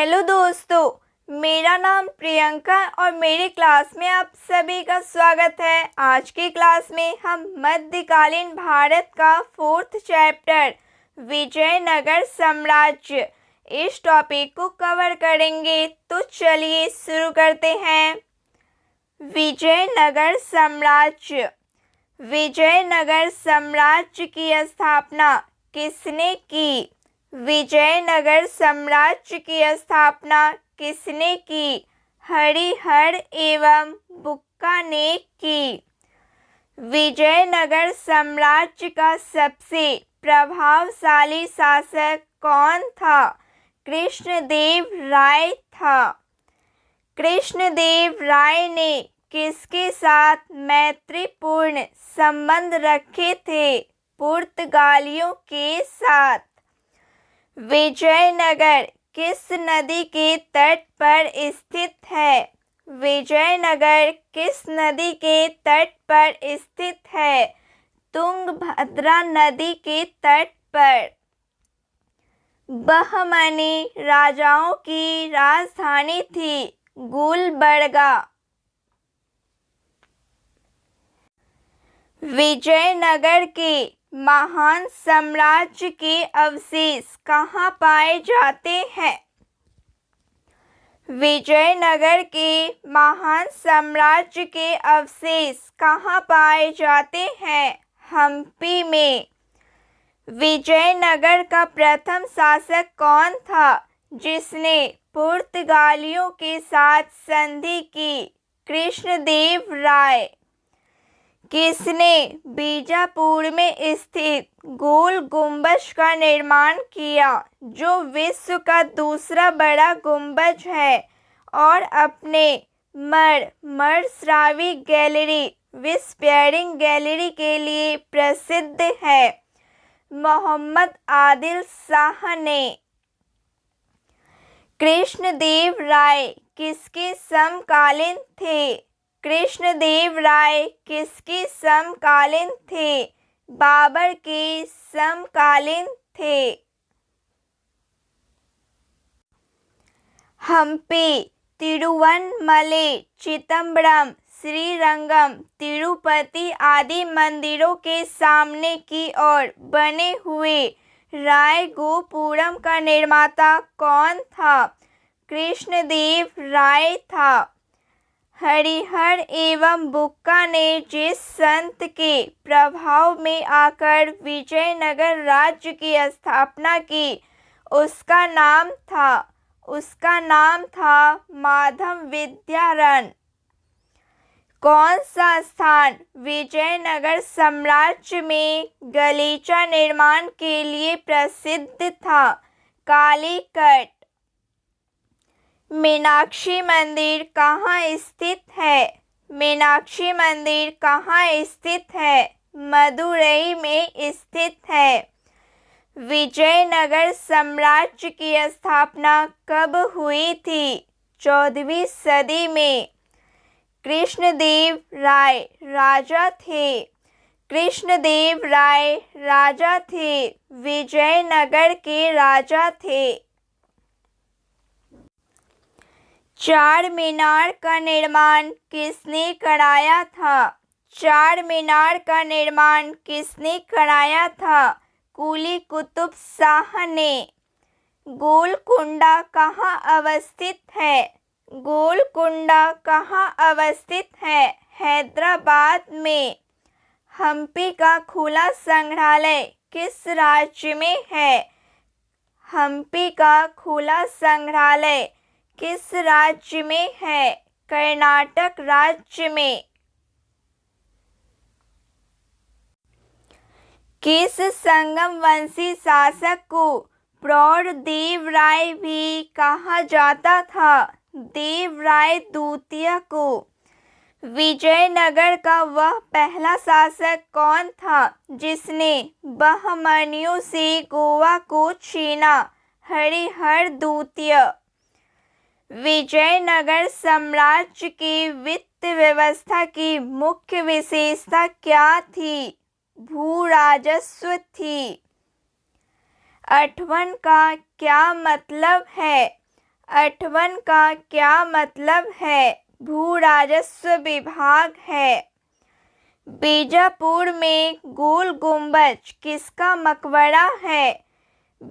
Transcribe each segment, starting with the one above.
Hello दोस्तों, मेरा नाम प्रियंका और मेरी क्लास में आप सभी का स्वागत है। आज की क्लास में हम मध्यकालीन भारत का 4th चैप्टर विजयनगर साम्राज्य इस टॉपिक को कवर करेंगे। तो चलिए शुरू करते हैं। विजयनगर साम्राज्य। विजयनगर साम्राज्य की स्थापना किसने की? विजयनगर साम्राज्य की स्थापना किसने की? हरिहर एवं बुक्का ने की। विजयनगर साम्राज्य का सबसे प्रभावशाली शासक कौन था? कृष्णदेव राय था। कृष्णदेव राय ने किसके साथ मैत्रीपूर्ण संबंध रखे थे? पुर्तगालियों के साथ। विजयनगर किस नदी के तट पर स्थित है? विजयनगर किस नदी के तट पर स्थित है? तुंगभद्रा नदी के तट पर। बहमनी राजाओं की राजधानी थी गुलबर्गा। विजयनगर के महान साम्राज्य के अवशेष कहाँ पाए जाते हैं? विजयनगर के महान साम्राज्य के अवशेष कहाँ पाए जाते हैं? हम्पी में। विजयनगर का प्रथम शासक कौन था जिसने पुर्तगालियों के साथ संधि की? कृष्णदेव राय। किसने बीजापुर में स्थित गोल गुंबज का निर्माण किया जो विश्व का दूसरा बड़ा गुंबज है और अपने मरस्रावी गैलरी विस्पेयरिंग गैलरी के लिए प्रसिद्ध है? मोहम्मद आदिल शाह ने। कृष्णदेव राय किसके समकालीन थे? कृष्णदेव राय किसके समकालीन थे? बाबर के समकालीन थे। हम्पी, तिरुवन्नमलई, चिदम्बरम, श्रीरंगम, तिरुपति आदि मंदिरों के सामने की ओर बने हुए रायगोपुरम का निर्माता कौन था? कृष्णदेव राय था। हरिहर एवं बुक्का ने जिस संत के प्रभाव में आकर विजयनगर राज्य की स्थापना की उसका नाम था माधव विद्यारण। कौन सा स्थान विजयनगर साम्राज्य में गलीचा निर्माण के लिए प्रसिद्ध था? कालीकट। मीनाक्षी मंदिर कहाँ स्थित है? मीनाक्षी मंदिर कहाँ स्थित है? मदुरई में स्थित है। विजयनगर साम्राज्य की स्थापना कब हुई थी? 14वीं सदी में। कृष्णदेव राय राजा थे। कृष्णदेव राय राजा थे। विजयनगर के राजा थे। चार मीनार का निर्माण किसने कराया था? चार मीनार का निर्माण किसने कराया था? कुली कुतुब शाह ने। गोलकुंडा कहाँ अवस्थित है? गोलकुंडा कहाँ अवस्थित है? हैदराबाद में। हम्पी का खुला संग्रहालय किस राज्य में है? हम्पी का खुला संग्रहालय किस राज्य में है? कर्नाटक राज्य में। किस संगमवंशी शासक को प्रौढ़ राय भी कहा जाता था? देवराय द्वितीय को। विजयनगर का वह पहला शासक कौन था जिसने बहमनियों से गोवा को छीना? हरिहर द्वितीय। विजयनगर साम्राज्य की वित्त व्यवस्था की मुख्य विशेषता क्या थी? भू राजस्व थी। अठवन का क्या मतलब है? अठवन का क्या मतलब है? भू राजस्व विभाग है। बीजापुर में गोल गुंबज किसका मकबरा है?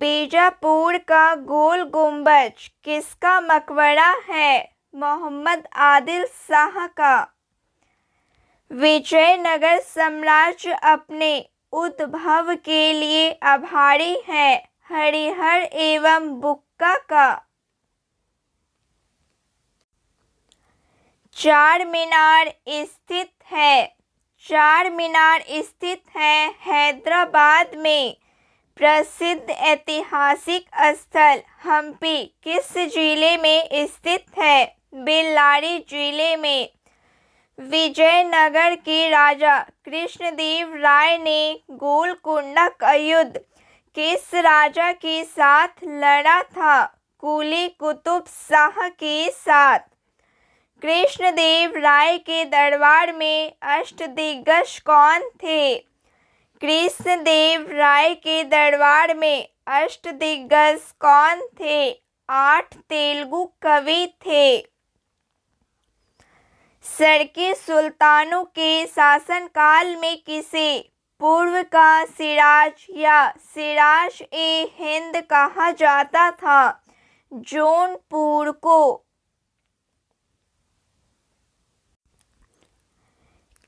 बीजापुर का गोल गुंबज किसका मकबरा है? मोहम्मद आदिल शाह का। विजयनगर साम्राज्य अपने उद्भव के लिए आभारी है। हरिहर एवं बुक्का का। चार मीनार स्थित है। चार मीनार स्थित है हैदराबाद में। प्रसिद्ध ऐतिहासिक स्थल हम्पी किस जिले में स्थित है? बेल्लारी जिले में। विजयनगर के राजा कृष्णदेव राय ने गोलकुंडा का युद्ध किस राजा के साथ लड़ा था? कुली कुतुब शाह के साथ। कृष्णदेव राय के दरबार में अष्टदिग्गज कौन थे? कृष्णदेव राय के दरबार में अष्टदिग्गज कौन थे? 8 तेलुगु कवि थे। सरके सुल्तानों के शासनकाल में किसे पूर्व का सिराज या सिराज ए हिंद कहा जाता था? जौनपुर को।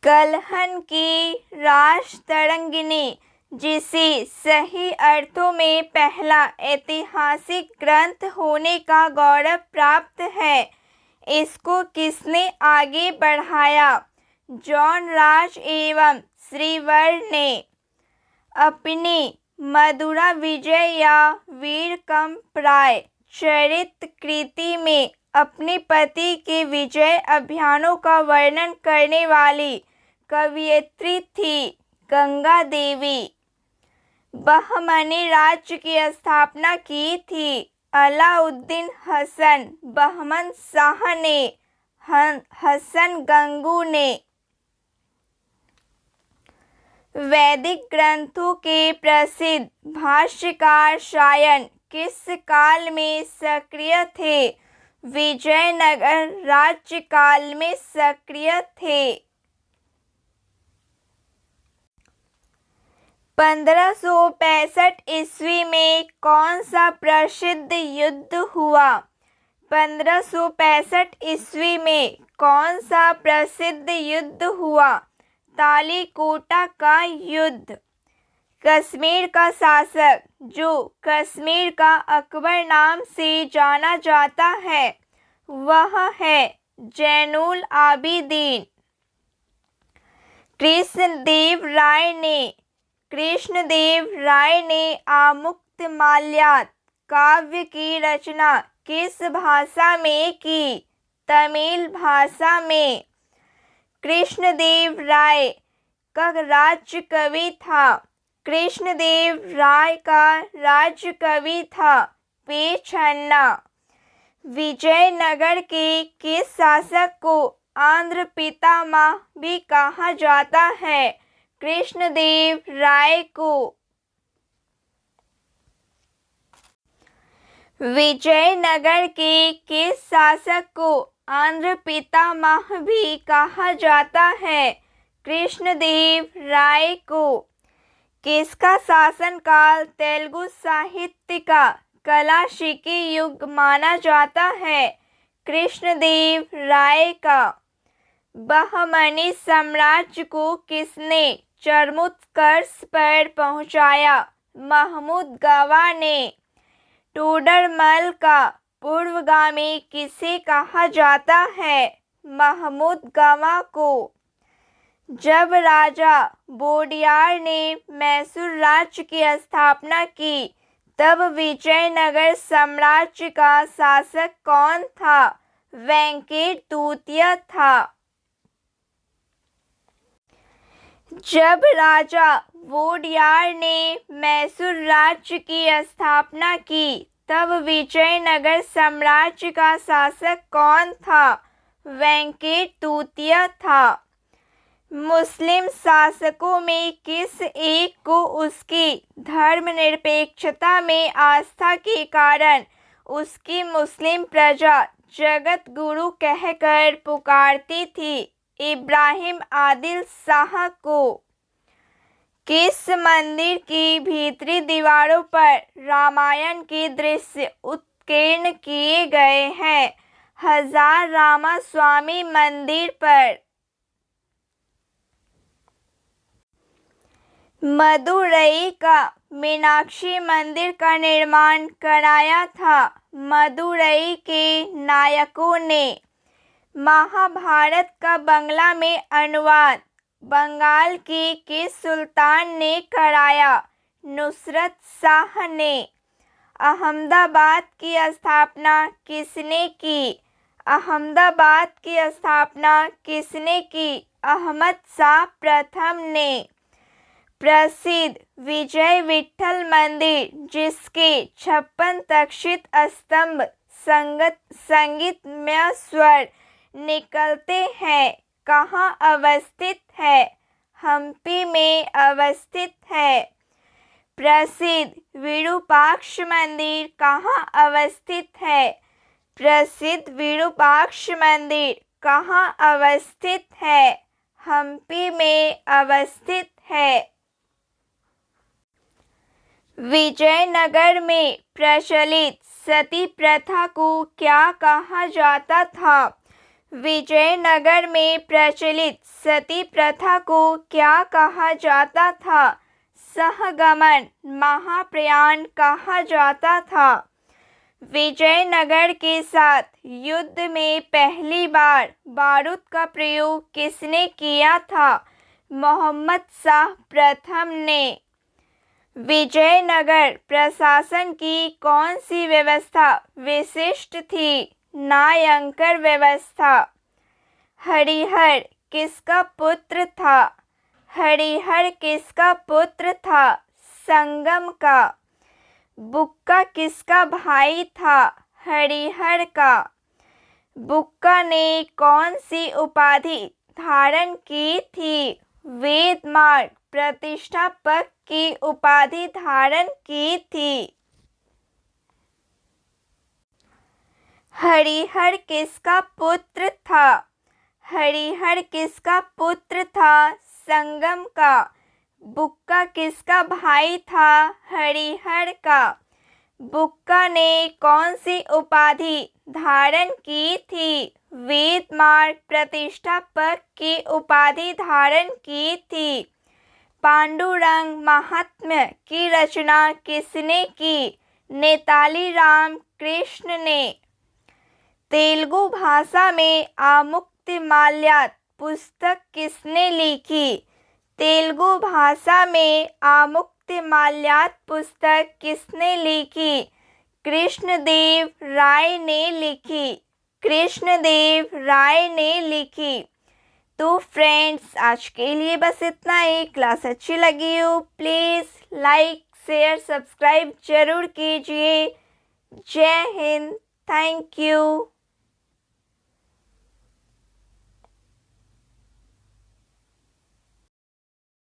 कलहन की राजतरंगिणी जिसे सही अर्थों में पहला ऐतिहासिक ग्रंथ होने का गौरव प्राप्त है, इसको किसने आगे बढ़ाया? जॉन राज एवं श्रीवर ने। अपनी मधुरा विजय या वीरकंपराय चरित कृति में अपने पति के विजय अभियानों का वर्णन करने वाली कवयित्री थी गंगा देवी। बहमनी राज्य की स्थापना की थी अलाउद्दीन हसन बहमन शाह ने। हसन गंगू ने। वैदिक ग्रंथों के प्रसिद्ध भाष्यकार शायन किस काल में सक्रिय थे? विजयनगर राज्य काल में सक्रिय थे। 1565 ईस्वी में कौन सा प्रसिद्ध युद्ध हुआ? 1565 ईस्वी में कौन सा प्रसिद्ध युद्ध हुआ? तालीकोटा का युद्ध। कश्मीर का शासक जो कश्मीर का अकबर नाम से जाना जाता है वह है जैनुल आबिदीन। कृष्णदेव राय ने आमुक्तमाल्यात काव्य की रचना किस भाषा में की? तमिल भाषा में। कृष्णदेव राय का राज्य कवि था। कृष्णदेव राय का राज्य कवि था पेछन्ना। विजयनगर के किस शासक को आंध्र पितामह भी कहा जाता है? कृष्णदेव राय को। विजयनगर के किस शासक को आंध्र पितामह भी कहा जाता है? कृष्णदेव राय को। किसका शासनकाल तेलुगु साहित्य का कलाशिकी युग माना जाता है? कृष्णदेव राय का। बहमनी साम्राज्य को किसने चरमोत्कर्ष पर पहुंचाया? महमूद गवा ने। टोडरमल का पूर्वगामी किसे कहा जाता है? महमूद गवा को। जब राजा वोडियार ने मैसूर राज्य की स्थापना की तब विजयनगर साम्राज्य का शासक कौन था? वेंकट द्वितीय था। जब राजा वोडियार ने मैसूर राज्य की स्थापना की तब विजयनगर साम्राज्य का शासक कौन था? वेंकट द्वितीय था। मुस्लिम शासकों में किस एक को उसकी धर्मनिरपेक्षता में आस्था के कारण उसकी मुस्लिम प्रजा जगत गुरु कहकर पुकारती थी। इब्राहिम आदिल शाह को किस मंदिर की भीतरी दीवारों पर रामायण के दृश्य उत्कीर्ण किए गए हैं? हजार रामास्वामी मंदिर पर। मदुरई का मीनाक्षी मंदिर का निर्माण कराया था? मदुरई के नायकों ने। महाभारत का बांग्ला में अनुवाद बंगाल के किस सुल्तान ने कराया? नुसरत शाह ने। अहमदाबाद की स्थापना किसने की? अहमदाबाद की स्थापना किसने की? अहमद शाह प्रथम ने। प्रसिद्ध विजय विठ्ठल मंदिर जिसके 56 तक्षित स्तंभ संगीतमय स्वर निकलते हैं, कहाँ अवस्थित है? हम्पी में अवस्थित है। प्रसिद्ध विरूपाक्ष मंदिर कहाँ अवस्थित है? प्रसिद्ध विरूपाक्ष मंदिर कहाँ अवस्थित है? हम्पी में अवस्थित है। विजयनगर में प्रचलित सती प्रथा को क्या कहा जाता था? विजयनगर में प्रचलित सती प्रथा को क्या कहा जाता था? सहगमन महाप्रयाण कहा जाता था। विजयनगर के साथ युद्ध में पहली बार बारूद का प्रयोग किसने किया था? मोहम्मद शाह प्रथम ने। विजयनगर प्रशासन की कौन सी व्यवस्था विशिष्ट थी? न्यायालंकार व्यवस्था। हरिहर किसका पुत्र था? हरिहर किसका पुत्र था? संगम का। बुक्का किसका भाई था? हरिहर का। बुक्का ने कौन सी उपाधि धारण की थी? वेदमार्ग प्रतिष्ठापक की उपाधि धारण की थी। हरिहर किसका पुत्र था? हरिहर किसका पुत्र था? संगम का। बुक्का किसका भाई था? हरिहर का। बुक्का ने कौन सी उपाधि धारण की थी? वेदमार्ग प्रतिष्ठापक की उपाधि धारण की थी। पांडुरंग महात्म्य की रचना किसने की? नेताली राम कृष्ण ने। तेलुगु भाषा में आमुक्तिमाल्यात पुस्तक किसने लिखी? तेलुगु भाषा में आमुक्तिमाल्यात पुस्तक किसने लिखी? कृष्णदेव राय ने लिखी। कृष्णदेव राय ने लिखी। तो फ्रेंड्स, आज के लिए बस इतना ही। क्लास अच्छी लगी हो प्लीज़ लाइक शेयर सब्सक्राइब जरूर कीजिए। जय हिंद। Thank you.